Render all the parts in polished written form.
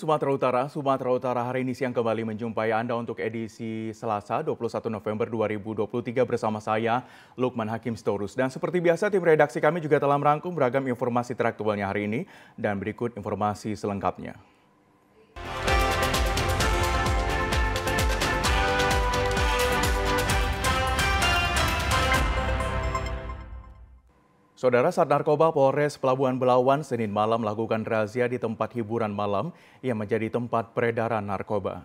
Sumatera Utara hari ini siang kembali menjumpai Anda untuk edisi Selasa 21 November 2023 bersama saya, Lukman Hakim Storus. Dan seperti biasa, tim redaksi kami juga telah merangkum beragam informasi teraktualnya hari ini dan berikut informasi selengkapnya. Saudara, Sat Narkoba Polres Pelabuhan Belawan Senin malam melakukan razia di tempat hiburan malam yang menjadi tempat peredaran narkoba.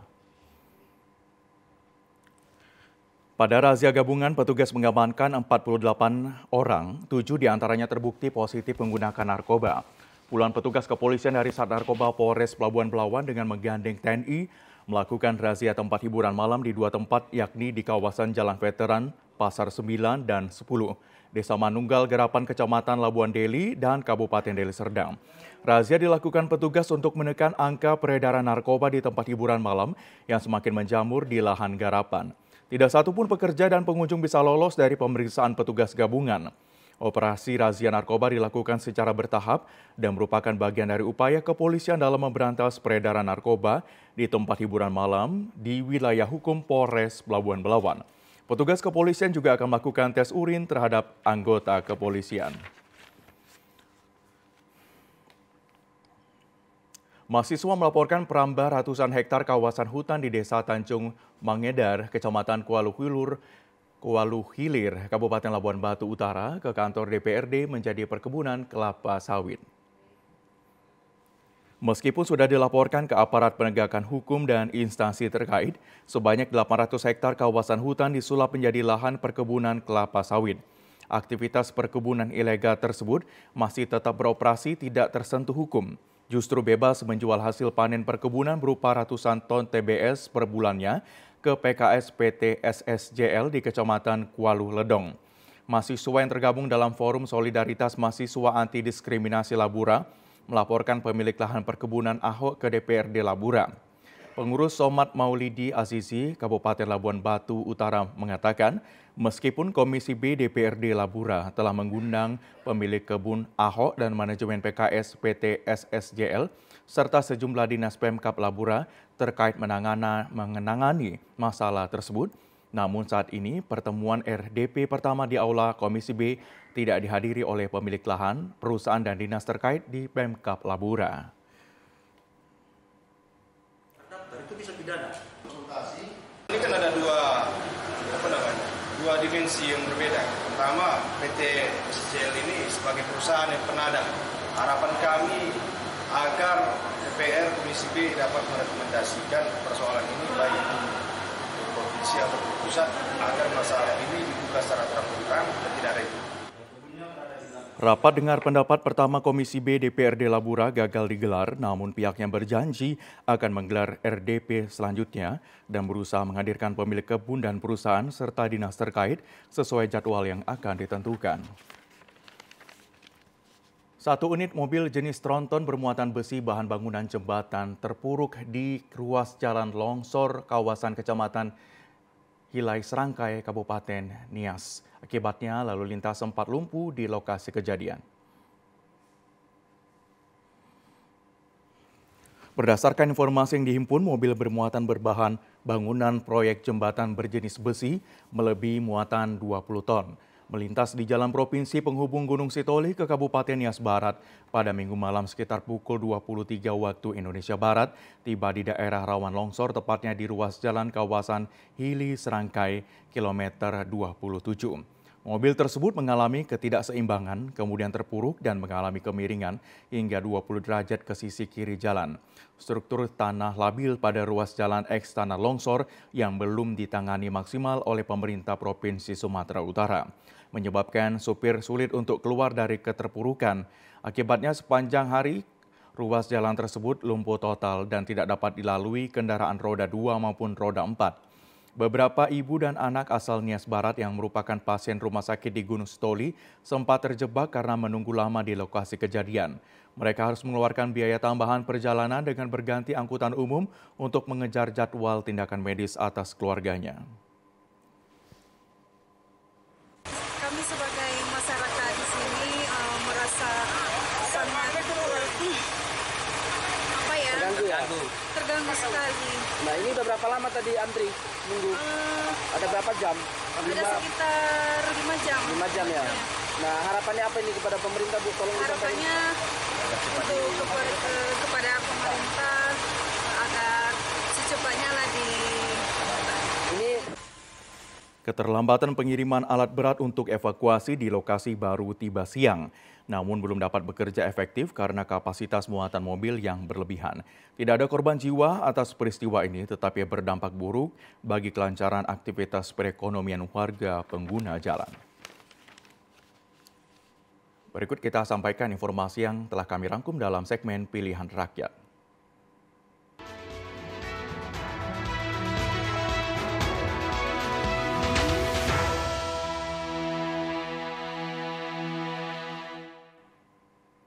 Pada razia gabungan, petugas mengamankan 48 orang, 7 diantaranya terbukti positif menggunakan narkoba. Puluhan petugas kepolisian dari Sat Narkoba Polres Pelabuhan Belawan dengan menggandeng TNI melakukan razia tempat hiburan malam di 2 tempat, yakni di kawasan Jalan Veteran, Pasar 9 dan 10. Desa Manunggal, Garapan, Kecamatan Labuan Deli, dan Kabupaten Deli Serdang. Razia dilakukan petugas untuk menekan angka peredaran narkoba di tempat hiburan malam yang semakin menjamur di lahan garapan. Tidak satu pun pekerja dan pengunjung bisa lolos dari pemeriksaan petugas gabungan. Operasi razia narkoba dilakukan secara bertahap dan merupakan bagian dari upaya kepolisian dalam memberantas peredaran narkoba di tempat hiburan malam di wilayah hukum Polres Pelabuhan Belawan. Petugas kepolisian juga akan melakukan tes urin terhadap anggota kepolisian. Mahasiswa melaporkan perambah ratusan hektar kawasan hutan di Desa Tanjung Mangedar, Kecamatan Kualu Hilir, Kabupaten Labuan Batu Utara ke kantor DPRD menjadi perkebunan kelapa sawit. Meskipun sudah dilaporkan ke aparat penegakan hukum dan instansi terkait, sebanyak 800 hektar kawasan hutan disulap menjadi lahan perkebunan kelapa sawit. Aktivitas perkebunan ilegal tersebut masih tetap beroperasi tidak tersentuh hukum. Justru bebas menjual hasil panen perkebunan berupa ratusan ton TBS per bulannya ke PKS PT SSJL di Kecamatan Kualu Ledong. Mahasiswa yang tergabung dalam Forum Solidaritas Mahasiswa Anti Diskriminasi Labura melaporkan pemilik lahan perkebunan Ahok ke DPRD Labura. Pengurus Somad Maulidi Azizi, Kabupaten Labuan Batu Utara mengatakan, meskipun Komisi B DPRD Labura telah mengundang pemilik kebun Ahok dan manajemen PKS PT SSJL, serta sejumlah dinas Pemkab Labura terkait menangani masalah tersebut, namun saat ini pertemuan RDP pertama di Aula Komisi B tidak dihadiri oleh pemilik lahan, perusahaan dan dinas terkait di Pemkab Labura. Itu bisa pidana. Ini kan ada dua dimensi yang berbeda. Pertama, PT SCL ini sebagai perusahaan yang penada. Harapan kami agar DPR Komisi B dapat merekomendasikan persoalan ini baik di provinsi atau pusat agar masalah ini dibuka secara terang-terangan dan tidak ada itu. Rapat dengar pendapat pertama Komisi B DPRD Labura gagal digelar, namun pihaknya berjanji akan menggelar RDP selanjutnya dan berusaha menghadirkan pemilik kebun dan perusahaan serta dinas terkait sesuai jadwal yang akan ditentukan. Satu unit mobil jenis tronton bermuatan besi bahan bangunan jembatan terpuruk di ruas jalan longsor kawasan Kecamatan Hilai Serangkai, Kabupaten Nias. Akibatnya lalu lintas sempat lumpuh di lokasi kejadian. Berdasarkan informasi yang dihimpun, mobil bermuatan berbahan bangunan proyek jembatan berjenis besi melebihi muatan 20 ton. Melintas di jalan provinsi penghubung Gunung Sitoli ke Kabupaten Nias Barat pada Minggu malam sekitar pukul 23 waktu Indonesia Barat, tiba di daerah rawan longsor tepatnya di ruas jalan kawasan Hili Serangkai, kilometer 27. Mobil tersebut mengalami ketidakseimbangan, kemudian terpuruk dan mengalami kemiringan hingga 20 derajat ke sisi kiri jalan. Struktur tanah labil pada ruas jalan eks tanah longsor yang belum ditangani maksimal oleh pemerintah Provinsi Sumatera Utara, menyebabkan supir sulit untuk keluar dari keterpurukan. Akibatnya sepanjang hari, ruas jalan tersebut lumpuh total dan tidak dapat dilalui kendaraan roda 2 maupun roda 4. Beberapa ibu dan anak asal Nias Barat yang merupakan pasien rumah sakit di Gunung Sitoli sempat terjebak karena menunggu lama di lokasi kejadian. Mereka harus mengeluarkan biaya tambahan perjalanan dengan berganti angkutan umum untuk mengejar jadwal tindakan medis atas keluarganya. Kami sebagai masyarakat di sini merasa sangat terganggu ya. terganggu. Terganggu sekali. Nah ini udah berapa lama tadi antri nunggu? Ada berapa jam? Ada sekitar 5 jam. 5 jam ya? Nah harapannya apa ini kepada pemerintah Bu? Tolong disampaikan. Harapannya untuk kepada pemerintah agar secepatnya lah di Ini Keterlambatan pengiriman alat berat untuk evakuasi di lokasi baru tiba siang, namun belum dapat bekerja efektif karena kapasitas muatan mobil yang berlebihan. Tidak ada korban jiwa atas peristiwa ini, tetapi berdampak buruk bagi kelancaran aktivitas perekonomian warga pengguna jalan. Berikut kita sampaikan informasi yang telah kami rangkum dalam segmen Pilihan Rakyat.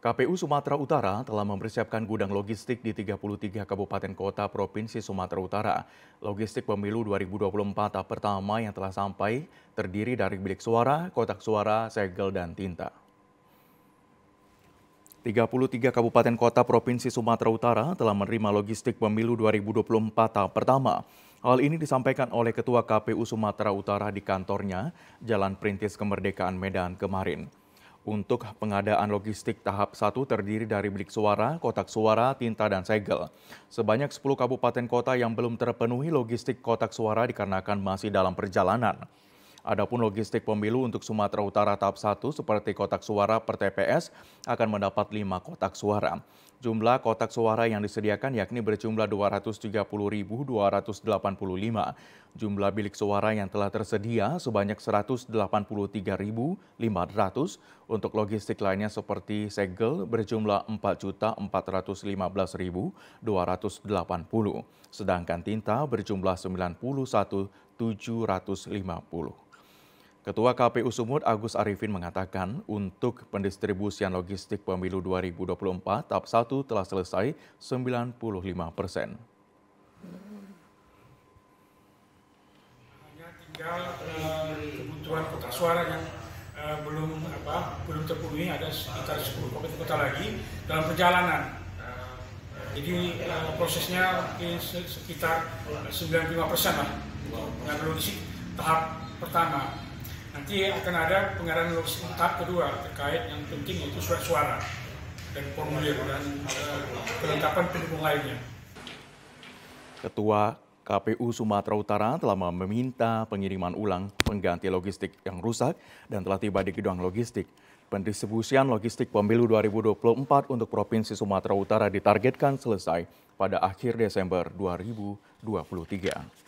KPU Sumatera Utara telah mempersiapkan gudang logistik di 33 kabupaten kota Provinsi Sumatera Utara. Logistik pemilu 2024 tahap pertama yang telah sampai terdiri dari bilik suara, kotak suara, segel, dan tinta. 33 kabupaten kota Provinsi Sumatera Utara telah menerima logistik pemilu 2024 tahap pertama. Hal ini disampaikan oleh Ketua KPU Sumatera Utara di kantornya, Jalan Perintis Kemerdekaan Medan kemarin. Untuk pengadaan logistik tahap 1 terdiri dari bilik suara, kotak suara, tinta, dan segel. Sebanyak 10 kabupaten kota yang belum terpenuhi logistik kotak suara dikarenakan masih dalam perjalanan. Adapun logistik pemilu untuk Sumatera Utara tahap 1 seperti kotak suara per TPS akan mendapat 5 kotak suara. Jumlah kotak suara yang disediakan yakni berjumlah 230.285. Jumlah bilik suara yang telah tersedia sebanyak 183.500. Untuk logistik lainnya seperti segel berjumlah 4.415.280. Sedangkan tinta berjumlah 91.750. Ketua KPU Sumut Agus Arifin mengatakan untuk pendistribusian logistik pemilu 2024 tahap 1 telah selesai 95%. Hanya tinggal kebutuhan kotak suara yang belum terpenuhi, ada sekitar 10 kota lagi dalam perjalanan. Jadi prosesnya sekitar 95% lah untuk pengadaan logistik tahap pertama. Nanti akan ada pengadaan logistik tahap kedua terkait yang penting yaitu surat suara dan formulir dan kelengkapan pendukung lainnya. Ketua KPU Sumatera Utara telah meminta pengiriman ulang pengganti logistik yang rusak dan telah tiba di gudang logistik. Pendistribusian logistik pemilu 2024 untuk Provinsi Sumatera Utara ditargetkan selesai pada akhir Desember 2023.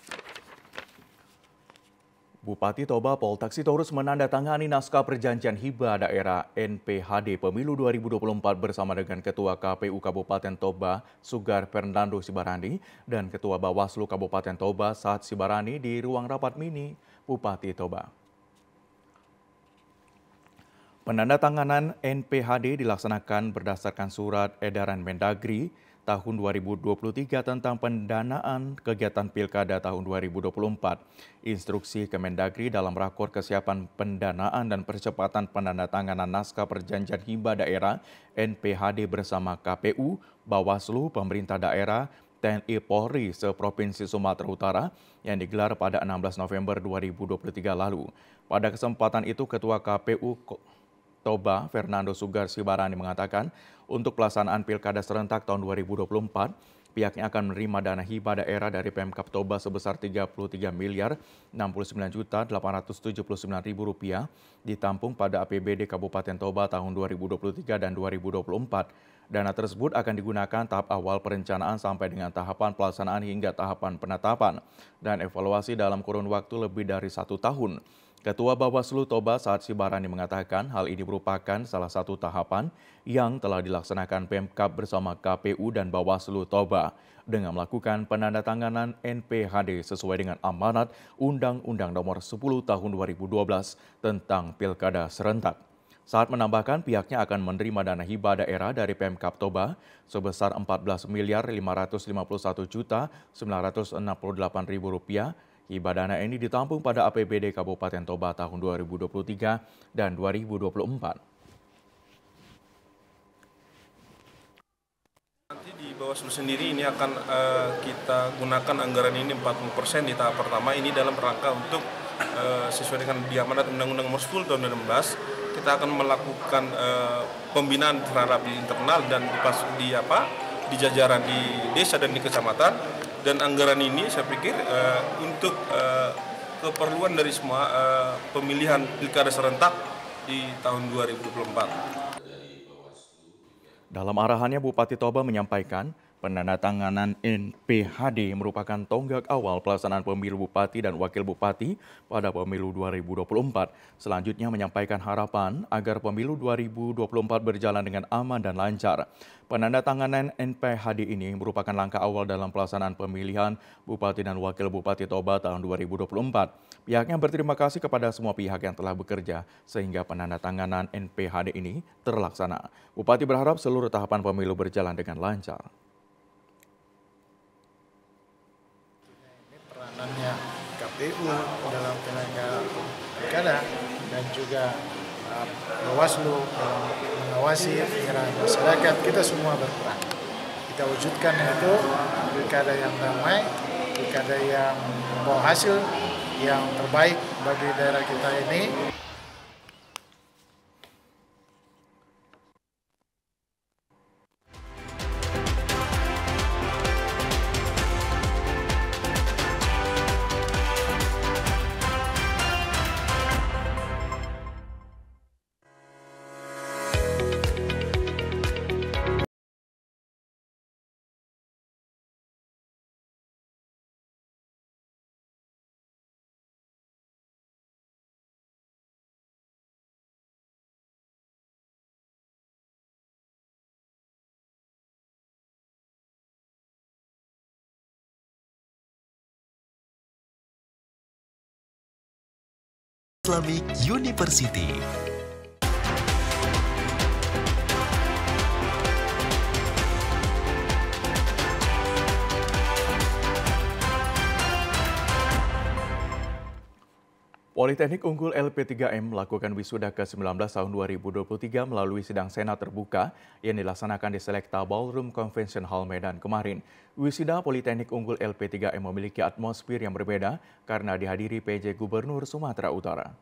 Bupati Toba Pol Taksitorus menandatangani naskah perjanjian hibah daerah NPHD Pemilu 2024 bersama dengan Ketua KPU Kabupaten Toba Sugar Fernando Sibarani dan Ketua Bawaslu Kabupaten Toba Saad Sibarani di ruang rapat mini Bupati Toba. Penandatanganan NPHD dilaksanakan berdasarkan surat edaran Mendagri tahun 2023 tentang pendanaan kegiatan Pilkada tahun 2024. Instruksi Kemendagri dalam rakor kesiapan pendanaan dan percepatan penandatanganan naskah perjanjian hibah daerah NPHD bersama KPU, Bawaslu, pemerintah daerah, TNI Polri se-Provinsi Sumatera Utara yang digelar pada 16 November 2023 lalu. Pada kesempatan itu Ketua KPU Toba Fernando Sugar Sibarani mengatakan untuk pelaksanaan Pilkada serentak tahun 2024, pihaknya akan menerima dana hibah daerah dari Pemkab Toba sebesar Rp33.069.879.000 ditampung pada APBD Kabupaten Toba tahun 2023 dan 2024. Dana tersebut akan digunakan tahap awal perencanaan sampai dengan tahapan pelaksanaan hingga tahapan penetapan dan evaluasi dalam kurun waktu lebih dari 1 tahun. Ketua Bawaslu Toba Saad Sibarani mengatakan hal ini merupakan salah satu tahapan yang telah dilaksanakan Pemkab bersama KPU dan Bawaslu Toba dengan melakukan penandatanganan NPHD sesuai dengan amanat Undang-Undang Nomor 10 Tahun 2012 tentang Pilkada Serentak. Saat menambahkan pihaknya akan menerima dana hibah daerah dari Pemkab Toba sebesar Rp14.551.968.000. Hibah dana ini ditampung pada APBD Kabupaten Toba tahun 2023 dan 2024. Nanti di Bawaslu sendiri ini akan kita gunakan anggaran ini 40% di tahap pertama ini dalam rangka untuk sesuai dengan diamanat Undang-Undang Nomor 10 Tahun 2016 kita akan melakukan pembinaan terhadap di internal dan di jajaran di desa dan di kecamatan, dan anggaran ini saya pikir untuk keperluan dari semua pemilihan pilkada serentak di tahun 2024. Dalam arahannya, Bupati Toba menyampaikan penandatanganan NPHD merupakan tonggak awal pelaksanaan pemilu Bupati dan Wakil Bupati pada pemilu 2024. Selanjutnya menyampaikan harapan agar pemilu 2024 berjalan dengan aman dan lancar. Penandatanganan NPHD ini merupakan langkah awal dalam pelaksanaan pemilihan Bupati dan Wakil Bupati Toba tahun 2024. Pihaknya berterima kasih kepada semua pihak yang telah bekerja sehingga penandatanganan NPHD ini terlaksana. Bupati berharap seluruh tahapan pemilu berjalan dengan lancar. Peranannya KPU dalam penyelenggaraan pilkada dan juga Bawaslu dalam mengawasi penyelenggaraan masyarakat, kita semua berperan. Kita wujudkan itu pilkada yang damai, pilkada yang membawa hasil yang terbaik bagi daerah kita ini. Islamic University. Politeknik Unggul LP3M melakukan wisuda ke-19 tahun 2023 melalui sidang senat terbuka yang dilaksanakan di Selekta Ballroom Convention Hall Medan kemarin. Wisuda Politeknik Unggul LP3M memiliki atmosfer yang berbeda karena dihadiri PJ Gubernur Sumatera Utara.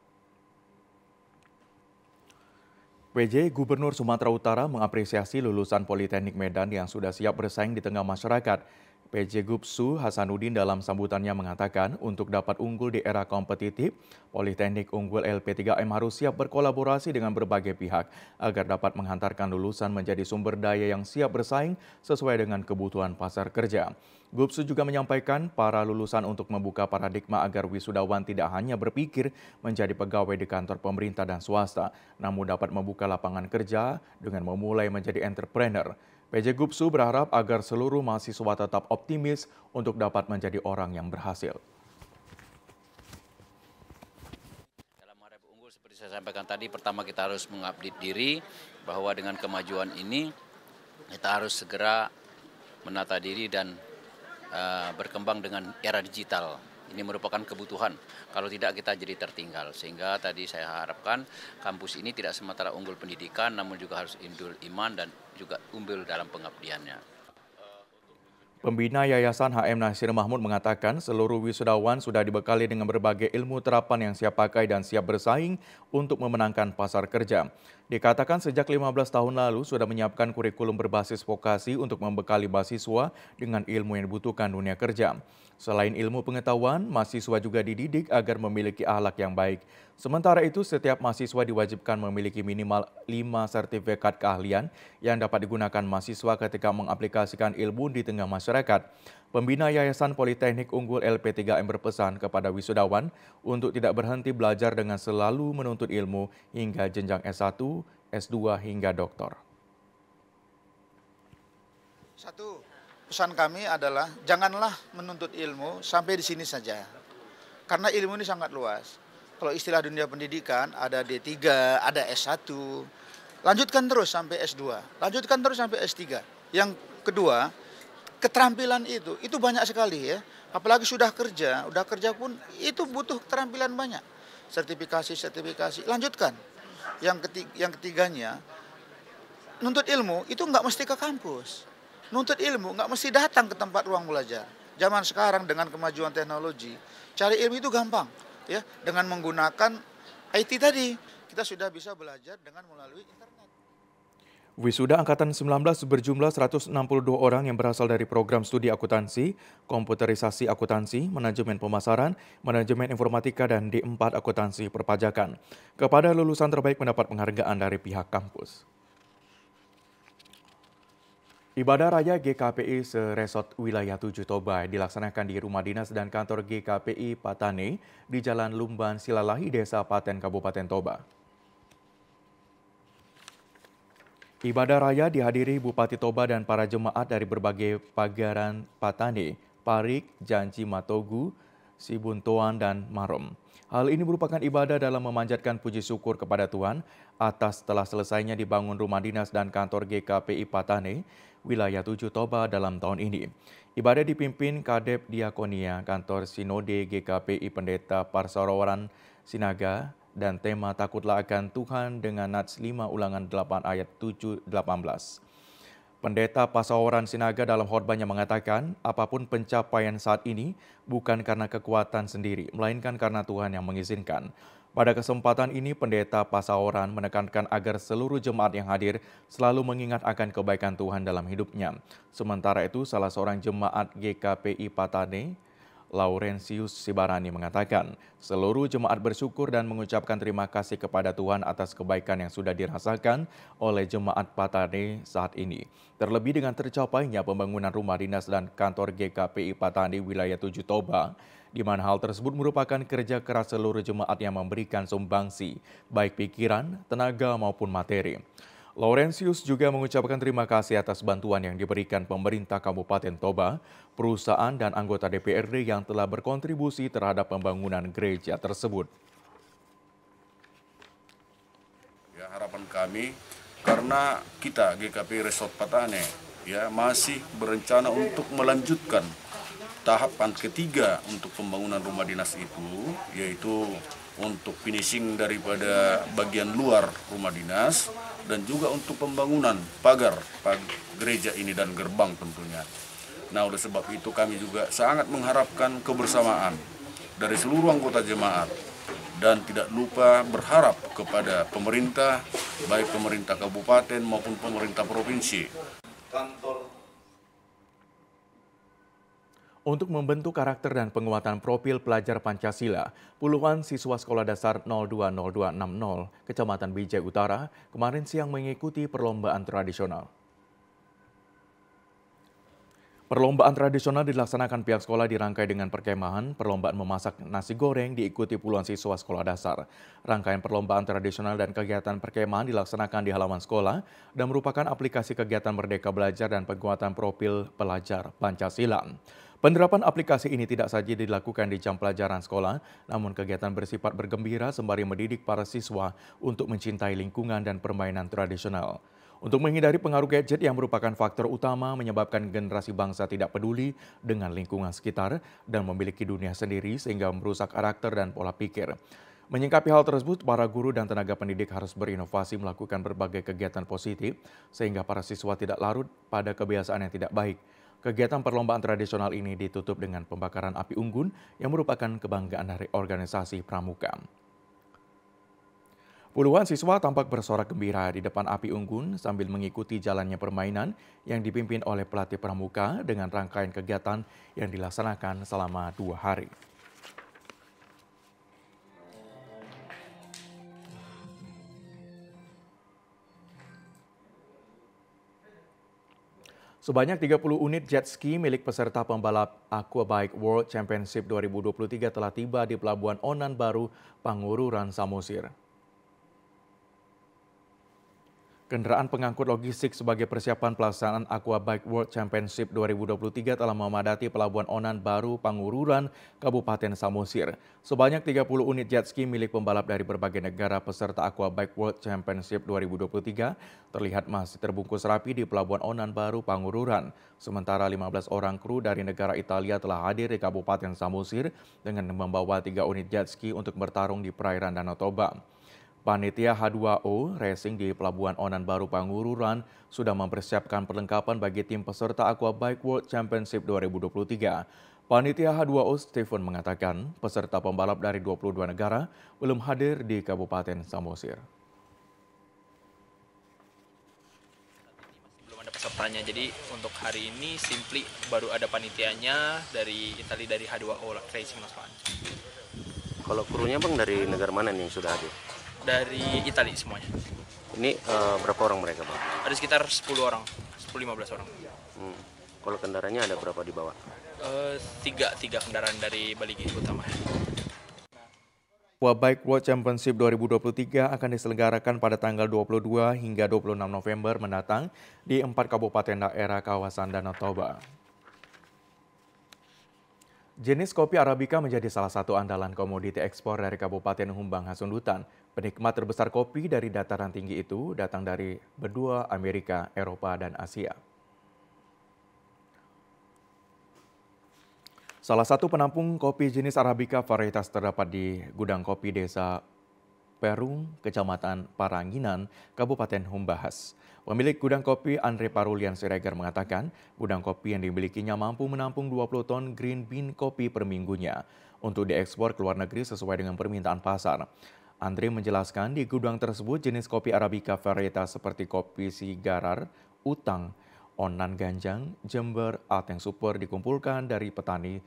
PJ Gubernur Sumatera Utara mengapresiasi lulusan Politeknik Medan yang sudah siap bersaing di tengah masyarakat. PJ Gubsu Hasanuddin dalam sambutannya mengatakan untuk dapat unggul di era kompetitif, Politeknik Unggul LP3M harus siap berkolaborasi dengan berbagai pihak agar dapat menghantarkan lulusan menjadi sumber daya yang siap bersaing sesuai dengan kebutuhan pasar kerja. Gubsu juga menyampaikan para lulusan untuk membuka paradigma agar wisudawan tidak hanya berpikir menjadi pegawai di kantor pemerintah dan swasta, namun dapat membuka lapangan kerja dengan memulai menjadi entrepreneur. PJ Gubsu berharap agar seluruh mahasiswa tetap optimis untuk dapat menjadi orang yang berhasil. Dalam menghadapi unggul seperti saya sampaikan tadi, pertama kita harus mengupdate diri bahwa dengan kemajuan ini kita harus segera menata diri dan berkembang dengan era digital. Ini merupakan kebutuhan, kalau tidak kita jadi tertinggal. Sehingga tadi saya harapkan kampus ini tidak semata unggul pendidikan, namun juga harus unggul iman dan juga unggul dalam pengabdiannya. Pembina Yayasan HM Nasir Mahmud mengatakan seluruh wisudawan sudah dibekali dengan berbagai ilmu terapan yang siap pakai dan siap bersaing untuk memenangkan pasar kerja. Dikatakan sejak 15 tahun lalu sudah menyiapkan kurikulum berbasis vokasi untuk membekali mahasiswa dengan ilmu yang dibutuhkan dunia kerja. Selain ilmu pengetahuan, mahasiswa juga dididik agar memiliki akhlak yang baik. Sementara itu, setiap mahasiswa diwajibkan memiliki minimal 5 sertifikat keahlian yang dapat digunakan mahasiswa ketika mengaplikasikan ilmu di tengah masyarakat. Pembina Yayasan Politeknik Unggul LP3M berpesan kepada wisudawan untuk tidak berhenti belajar dengan selalu menuntut ilmu hingga jenjang S1, S2 hingga doktor. Satu, pesan kami adalah janganlah menuntut ilmu sampai di sini saja. Karena ilmu ini sangat luas. Kalau istilah dunia pendidikan ada D3, ada S1, lanjutkan terus sampai S2, lanjutkan terus sampai S3. Yang kedua, keterampilan itu banyak sekali ya. Apalagi sudah kerja pun itu butuh keterampilan banyak. Sertifikasi, lanjutkan. Yang ketiganya, nuntut ilmu itu nggak mesti ke kampus. nuntut ilmu nggak mesti datang ke tempat ruang belajar. Zaman sekarang dengan kemajuan teknologi, cari ilmu itu gampang, ya. Dengan menggunakan IT tadi, kita sudah bisa belajar dengan melalui internet. Wisuda Angkatan 19 berjumlah 162 orang yang berasal dari program studi akuntansi, komputerisasi akuntansi, manajemen pemasaran, manajemen informatika, dan D4 akuntansi perpajakan. Kepada lulusan terbaik mendapat penghargaan dari pihak kampus. Ibadah Raya GKPI se-Resort Wilayah 7 Toba dilaksanakan di Rumah Dinas dan Kantor GKPI Patane di Jalan Lumban Silalahi, Desa Paten, Kabupaten Toba. Ibadah Raya dihadiri Bupati Toba dan para jemaat dari berbagai pagaran Patane, Parik, Janji Matogu, Sibuntoan, dan Marom. Hal ini merupakan ibadah dalam memanjatkan puji syukur kepada Tuhan atas telah selesainya dibangun rumah dinas dan kantor GKPI Patane, Wilayah 7 Toba dalam tahun ini. Ibadah dipimpin Kadep Diakonia Kantor Sinode GKPI Pendeta Parsarowaran Sinaga dan tema Takutlah akan Tuhan dengan Nats 5 ulangan 8 ayat 7-18. Pendeta Pasawaran Sinaga dalam khotbahnya mengatakan, apapun pencapaian saat ini bukan karena kekuatan sendiri, melainkan karena Tuhan yang mengizinkan. Pada kesempatan ini, Pendeta Pasawaran menekankan agar seluruh jemaat yang hadir selalu mengingat akan kebaikan Tuhan dalam hidupnya. Sementara itu, salah seorang jemaat GKPI Patane, Laurentius Sibarani mengatakan, seluruh jemaat bersyukur dan mengucapkan terima kasih kepada Tuhan atas kebaikan yang sudah dirasakan oleh jemaat Patane saat ini. Terlebih dengan tercapainya pembangunan rumah dinas dan kantor GKPI Patane Wilayah 7 Toba, di mana hal tersebut merupakan kerja keras seluruh jemaat yang memberikan sumbangsi, baik pikiran, tenaga maupun materi. Laurentius juga mengucapkan terima kasih atas bantuan yang diberikan pemerintah Kabupaten Toba, perusahaan dan anggota DPRD yang telah berkontribusi terhadap pembangunan gereja tersebut. Ya, harapan kami karena kita GKPI Resort Patane masih berencana untuk melanjutkan tahapan ketiga untuk pembangunan rumah dinas itu, yaitu untuk finishing daripada bagian luar rumah dinas dan juga untuk pembangunan pagar gereja ini dan gerbang tentunya. Nah, oleh sebab itu kami juga sangat mengharapkan kebersamaan dari seluruh anggota jemaat dan tidak lupa berharap kepada pemerintah, baik pemerintah kabupaten maupun pemerintah provinsi. Untuk membentuk karakter dan penguatan profil pelajar Pancasila, puluhan siswa Sekolah Dasar 020260 Kecamatan Bijay Utara kemarin siang mengikuti perlombaan tradisional. Perlombaan tradisional dilaksanakan pihak sekolah dirangkai dengan perkemahan, perlombaan memasak nasi goreng diikuti puluhan siswa sekolah dasar. Rangkaian perlombaan tradisional dan kegiatan perkemahan dilaksanakan di halaman sekolah dan merupakan aplikasi kegiatan Merdeka Belajar dan penguatan profil pelajar Pancasila. Penerapan aplikasi ini tidak saja dilakukan di jam pelajaran sekolah, namun kegiatan bersifat bergembira sembari mendidik para siswa untuk mencintai lingkungan dan permainan tradisional. Untuk menghindari pengaruh gadget yang merupakan faktor utama menyebabkan generasi bangsa tidak peduli dengan lingkungan sekitar dan memiliki dunia sendiri sehingga merusak karakter dan pola pikir. Menyikapi hal tersebut, para guru dan tenaga pendidik harus berinovasi melakukan berbagai kegiatan positif sehingga para siswa tidak larut pada kebiasaan yang tidak baik. Kegiatan perlombaan tradisional ini ditutup dengan pembakaran api unggun yang merupakan kebanggaan dari organisasi Pramuka. Puluhan siswa tampak bersorak gembira di depan api unggun sambil mengikuti jalannya permainan yang dipimpin oleh pelatih Pramuka dengan rangkaian kegiatan yang dilaksanakan selama 2 hari. Sebanyak 30 unit jet ski milik peserta pembalap Aquabike World Championship 2023 telah tiba di Pelabuhan Onan Baru, Pangururan, Samosir. Kendaraan pengangkut logistik sebagai persiapan pelaksanaan Aquabike World Championship 2023 telah memadati Pelabuhan Onan Baru, Pangururan, Kabupaten Samosir. Sebanyak 30 unit jet ski milik pembalap dari berbagai negara peserta Aquabike World Championship 2023 terlihat masih terbungkus rapi di Pelabuhan Onan Baru, Pangururan. Sementara 15 orang kru dari negara Italia telah hadir di Kabupaten Samosir dengan membawa 3 unit jet ski untuk bertarung di perairan Danau Toba. Panitia H2O Racing di Pelabuhan Onan Baru Pangururan sudah mempersiapkan perlengkapan bagi tim peserta Aqua Bike World Championship 2023. Panitia H2O Stephen mengatakan peserta pembalap dari 22 negara belum hadir di Kabupaten Samosir. Belum ada pesertanya, jadi untuk hari ini simply baru ada panitianya dari Italia, dari H2O Racing Mas Pan. Kalau krunya Bang dari negara mana nih yang sudah hadir? Dari Italia semuanya. Ini berapa orang mereka Bang? Ada sekitar 10 orang, 10-15 orang. Kalau kendaraannya ada berapa di bawah? Tiga kendaraan dari Baligi utama. Aqua Bike World Championship 2023 akan diselenggarakan pada tanggal 22 hingga 26 November mendatang di 4 kabupaten daerah kawasan Danau Toba. Jenis kopi Arabica menjadi salah satu andalan komoditi ekspor dari Kabupaten Humbang Hasundutan. Penikmat terbesar kopi dari dataran tinggi itu datang dari benua Amerika, Eropa, dan Asia. Salah satu penampung kopi jenis Arabica varietas terdapat di Gudang Kopi Desa Perung, Kecamatan Paranginan, Kabupaten Humbahas. Pemilik gudang kopi Andre Parulian Siregar mengatakan gudang kopi yang dimilikinya mampu menampung 20 ton green bean kopi per minggunya untuk diekspor ke luar negeri sesuai dengan permintaan pasar. Andre menjelaskan di gudang tersebut jenis kopi Arabica varietas seperti kopi Sigarar, Utang, Onan Ganjang, Jember, Ateng Super dikumpulkan dari petani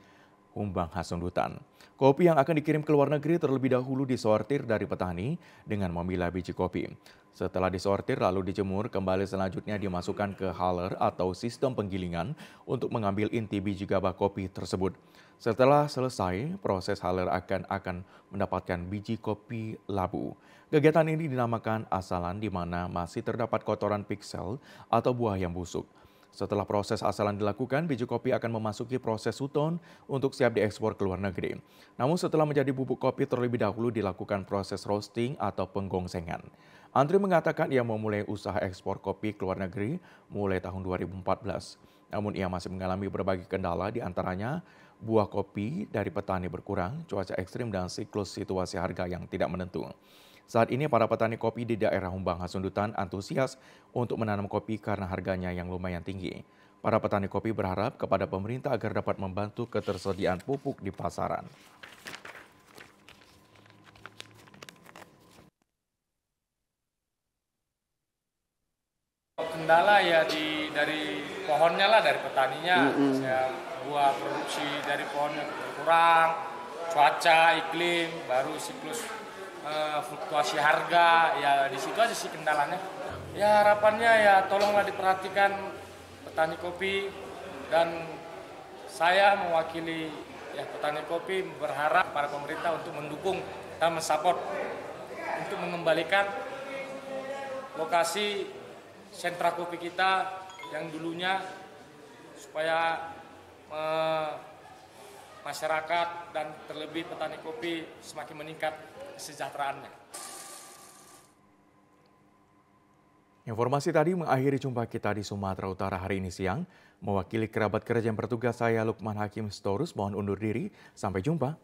Humbang Hasundutan. Kopi yang akan dikirim ke luar negeri terlebih dahulu disortir dari petani dengan memilah biji kopi. Setelah disortir lalu dijemur, kembali selanjutnya dimasukkan ke huller atau sistem penggilingan untuk mengambil inti biji gabah kopi tersebut. Setelah selesai, proses huller akan mendapatkan biji kopi labu. Kegiatan ini dinamakan asalan di mana masih terdapat kotoran piksel atau buah yang busuk. Setelah proses asalan dilakukan, biji kopi akan memasuki proses suton untuk siap diekspor ke luar negeri. Namun setelah menjadi bubuk kopi terlebih dahulu dilakukan proses roasting atau penggongsengan. Andre mengatakan ia memulai usaha ekspor kopi ke luar negeri mulai tahun 2014. Namun ia masih mengalami berbagai kendala, di antaranya buah kopi dari petani berkurang, cuaca ekstrim, dan siklus situasi harga yang tidak menentu. Saat ini para petani kopi di daerah Humbang Hasundutan antusias untuk menanam kopi karena harganya yang lumayan tinggi. Para petani kopi berharap kepada pemerintah agar dapat membantu ketersediaan pupuk di pasaran. Kendala ya dari pohonnya lah, dari petaninya. Ya, buah produksi dari pohonnya berkurang, cuaca, iklim, baru siklus fluktuasi harga, ya di situ aja sih kendalanya. Ya harapannya ya tolonglah diperhatikan petani kopi, dan saya mewakili ya petani kopi berharap para pemerintah untuk mendukung dan mensupport untuk mengembalikan lokasi sentra kopi kita yang dulunya, supaya masyarakat dan terlebih petani kopi semakin meningkat kesejahteraannya. Informasi tadi mengakhiri jumpa kita di Sumatera Utara hari ini siang. Mewakili kerabat kerja yang bertugas, saya Lukman Hakim Storus mohon undur diri. Sampai jumpa.